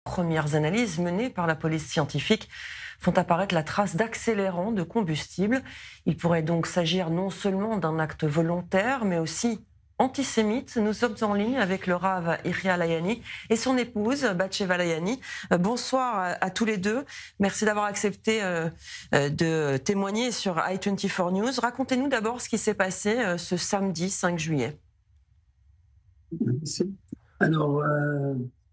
premières analyses menées par la police scientifique font apparaître la trace d'accélérants de combustible. Il pourrait donc s'agir non seulement d'un acte volontaire, mais aussi antisémite. Nous sommes en ligne avec le Rav Yehiya Layani et son épouse, Batsheva Layani. Bonsoir à tous les deux. Merci d'avoir accepté de témoigner sur i24 News. Racontez-nous d'abord ce qui s'est passé ce samedi 5 juillet. Alors,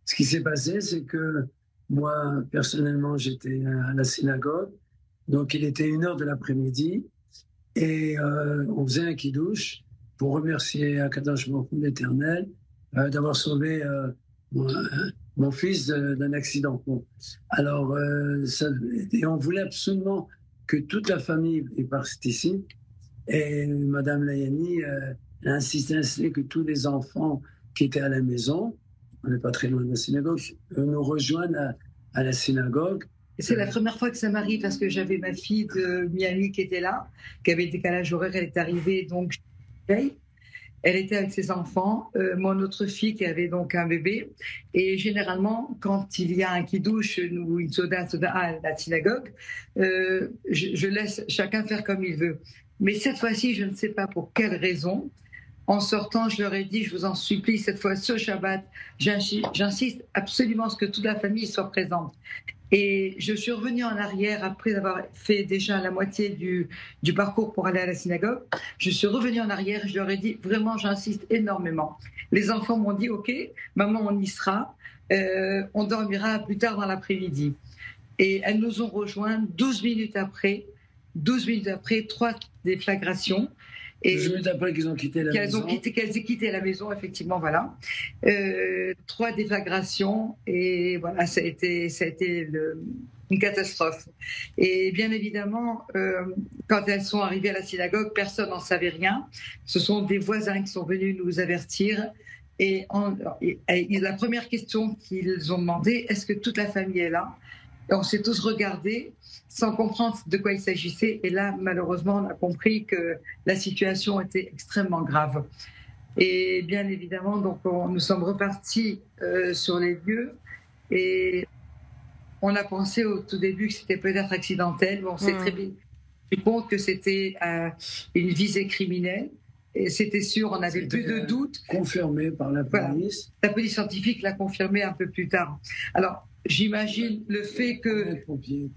ce qui s'est passé, c'est que moi, personnellement, j'étais à la synagogue. Donc, il était 1h de l'après-midi et on faisait un kidouche pour remercier Akadosh Baruch Hu, l'Éternel, d'avoir sauvé mon fils d'un accident. Bon. Alors, et on voulait absolument que toute la famille participe. Et Madame Layani a insisté que tous les enfants qui étaient à la maison, on n'est pas très loin de la synagogue, nous rejoignent à la synagogue. C'est la première fois que ça m'arrive parce que j'avais ma fille de Miami qui était là, qui avait le décalage horaire, elle est arrivée donc elle était avec ses enfants, mon autre fille qui avait donc un bébé. Et généralement, quand il y a un kidouche ou une soda à la synagogue, je laisse chacun faire comme il veut. Mais cette fois-ci, je ne sais pas pour quelle raison, en sortant, je leur ai dit, je vous en supplie, cette fois, ce Shabbat, j'insiste absolument à ce que toute la famille soit présente. Et je suis revenue en arrière après avoir fait déjà la moitié du parcours pour aller à la synagogue. Je suis revenue en arrière et je leur ai dit, vraiment, j'insiste énormément. Les enfants m'ont dit, OK, maman, on y sera. On dormira plus tard dans l'après-midi. Et elles nous ont rejoints 12 minutes après, 3 déflagrations. Et 12 minutes après qu'ils ont quitté la maison. Qu'elles aient quitté la maison, effectivement, voilà. 3 déflagrations et voilà, ça a été une catastrophe. Et bien évidemment, quand elles sont arrivées à la synagogue, personne n'en savait rien. Ce sont des voisins qui sont venus nous avertir. Et la première question qu'ils ont demandé, est-ce que toute la famille est là ? Et on s'est tous regardés sans comprendre de quoi il s'agissait. Et là, malheureusement, on a compris que la situation était extrêmement grave. Et bien évidemment, donc, nous sommes repartis sur les lieux et on a pensé au tout début que c'était peut-être accidentel. Mais on s'est très bien rendu compte que c'était une visée criminelle. Et c'était sûr, on n'avait plus de doute. Confirmé par la police. Voilà. La police scientifique l'a confirmé un peu plus tard. Alors, j'imagine le fait que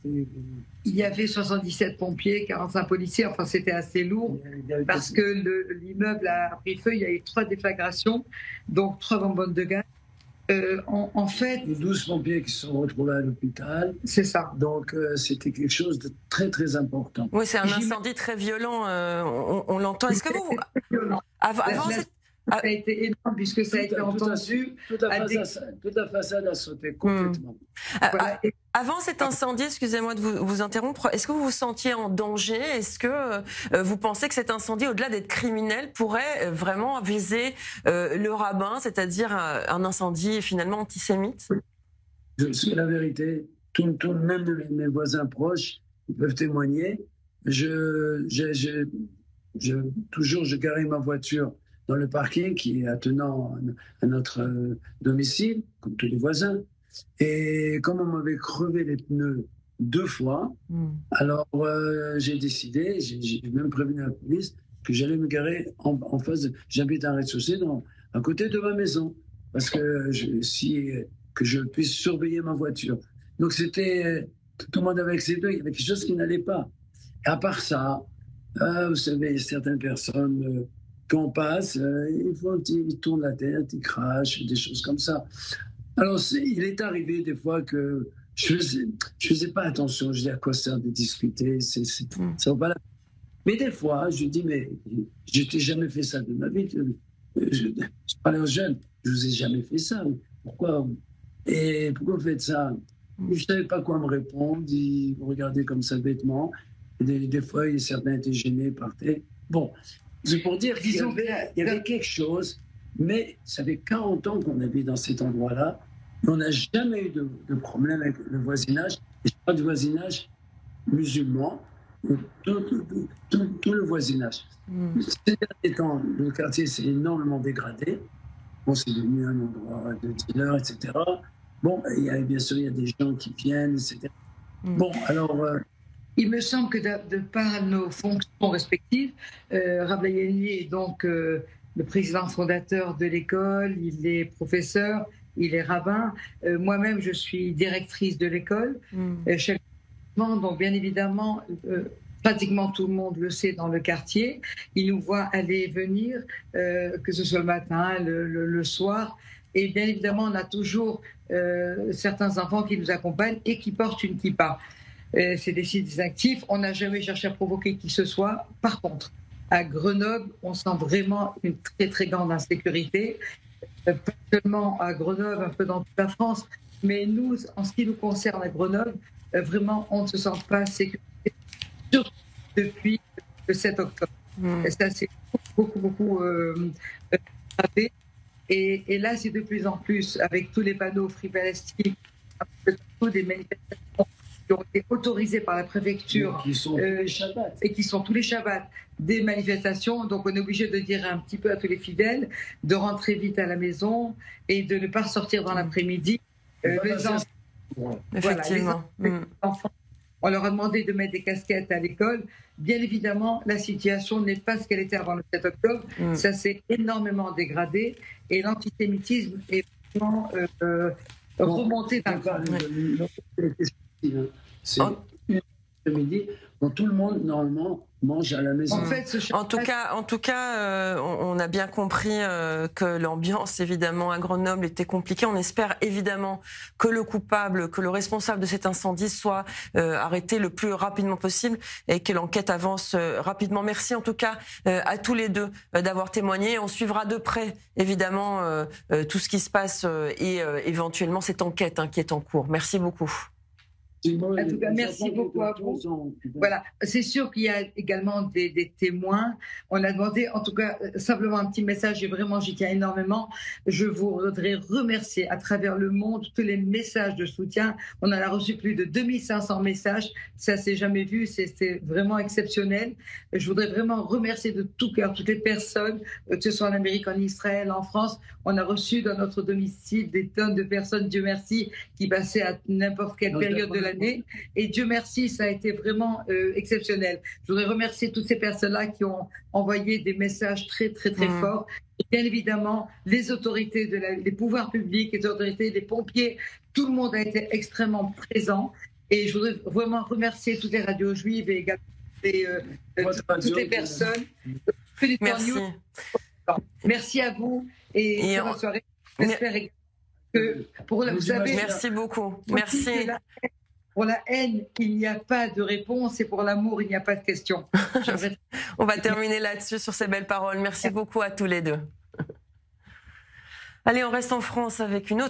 il y avait 77 pompiers, 45 policiers, enfin c'était assez lourd parce que l'immeuble a pris feu, il y a eu 3 déflagrations, donc 3 bonbonnes de gaz. En fait, 12 pompiers qui se sont retrouvés à l'hôpital. C'est ça. Donc c'était quelque chose de très très important. Oui, c'est un incendie très violent, on l'entend. Est-ce que vous... Ça a été énorme puisque ça a été entendu. Toute la façade a sauté complètement. Voilà. Avant cet incendie, excusez-moi de vous interrompre, est-ce que vous vous sentiez en danger ? Est-ce que vous pensez que cet incendie, au-delà d'être criminel, pourrait vraiment viser le rabbin, c'est-à-dire un incendie finalement antisémite ? C'est la vérité. Même mes voisins proches peuvent témoigner. Toujours, je garais ma voiture dans le parking qui est attenant à notre domicile, comme tous les voisins. Et comme on m'avait crevé les pneus 2 fois, alors j'ai décidé, j'ai même prévenu la police que j'allais me garer en face. J'habite un rez-de-chaussée à côté de ma maison, parce que que je puisse surveiller ma voiture. Donc c'était tout le monde avait accepté, il y avait quelque chose qui n'allait pas. Et à part ça, vous savez, certaines personnes quand on passe, ils tournent la tête, ils crachent, des choses comme ça. Alors, il est arrivé des fois que je faisais pas attention. Je dis à quoi sert de discuter, ça vaut pas la peine. Mais des fois, je dis, mais je t'ai jamais fait ça de ma vie. Je parlais aux jeunes, je vous ai jamais fait ça. Pourquoi vous faites ça? Je savais pas quoi me répondre. Ils me regardaient comme ça bêtement. Des fois, certains étaient gênés, partaient. Bon. C'est pour dire qu'il y avait quelque chose, mais ça fait 40 ans qu'on habite dans cet endroit-là, et on n'a jamais eu de problème avec le voisinage, et pas de voisinage musulman, tout le voisinage. Ces derniers temps, le quartier s'est énormément dégradé, bon, c'est devenu un endroit de dealers, etc. Bon, bien sûr, il y a des gens qui viennent, etc. Bon, alors... Il me semble que de par nos fonctions respectives, Rav Layani est donc le président fondateur de l'école, il est professeur, il est rabbin. Moi-même, je suis directrice de l'école. Donc, bien évidemment, pratiquement tout le monde le sait dans le quartier. Il nous voit aller et venir, que ce soit le matin, le soir. Et bien évidemment, on a toujours certains enfants qui nous accompagnent et qui portent une kippa. C'est des sites actifs. On n'a jamais cherché à provoquer qui que ce soit. Par contre, à Grenoble, on sent vraiment une très, très grande insécurité. Pas seulement à Grenoble, un peu dans toute la France, mais nous, en ce qui nous concerne à Grenoble, vraiment, on ne se sent pas sécurisé, surtout depuis le 7 octobre. Et ça, c'est beaucoup frappé. Et là, c'est de plus en plus, avec tous les panneaux Free Palestine, des manifestations qui ont été autorisées par la préfecture et qui sont tous les Shabbats des manifestations. Donc, on est obligé de dire un petit peu à tous les fidèles de rentrer vite à la maison et de ne pas sortir dans l'après-midi. Effectivement. Les enfants, on leur a demandé de mettre des casquettes à l'école. Bien évidemment, la situation n'est pas ce qu'elle était avant le 7 octobre. Ça s'est énormément dégradé et l'antisémitisme est vraiment remonté d'un cran. C'est une après-midi dont tout le monde, normalement, mange à la maison. En tout cas, on a bien compris que l'ambiance, évidemment, à Grenoble était compliquée. On espère évidemment que le coupable, que le responsable de cet incendie soit arrêté le plus rapidement possible et que l'enquête avance rapidement. Merci en tout cas à tous les deux d'avoir témoigné. On suivra de près, évidemment, tout ce qui se passe et éventuellement cette enquête qui est en cours. Merci beaucoup. En tout cas, merci beaucoup à vous. Voilà, c'est sûr qu'il y a également des témoins. On a demandé, en tout cas, simplement un petit message, et vraiment, j'y tiens énormément. Je voudrais remercier à travers le monde tous les messages de soutien. On en a reçu plus de 2500 messages. Ça s'est jamais vu, c'est vraiment exceptionnel. Je voudrais vraiment remercier de tout cœur toutes les personnes, que ce soit en Amérique, en Israël, en France. On a reçu dans notre domicile des tonnes de personnes, Dieu merci, qui passaient à n'importe quelle période de l'année. Et Dieu merci, ça a été vraiment exceptionnel. Je voudrais remercier toutes ces personnes-là qui ont envoyé des messages très, très, très forts. Et bien évidemment, les autorités, les pouvoirs publics, les autorités, les pompiers, tout le monde a été extrêmement présent. Et je voudrais vraiment remercier toutes les radios juives et également toutes les personnes. Merci. Merci à vous et bonne soirée. J'espère que vous savez, merci beaucoup. Merci. Pour la haine, il n'y a pas de réponse et pour l'amour, il n'y a pas de question. On va terminer là-dessus sur ces belles paroles. Merci beaucoup à tous les deux. Allez, on reste en France avec une autre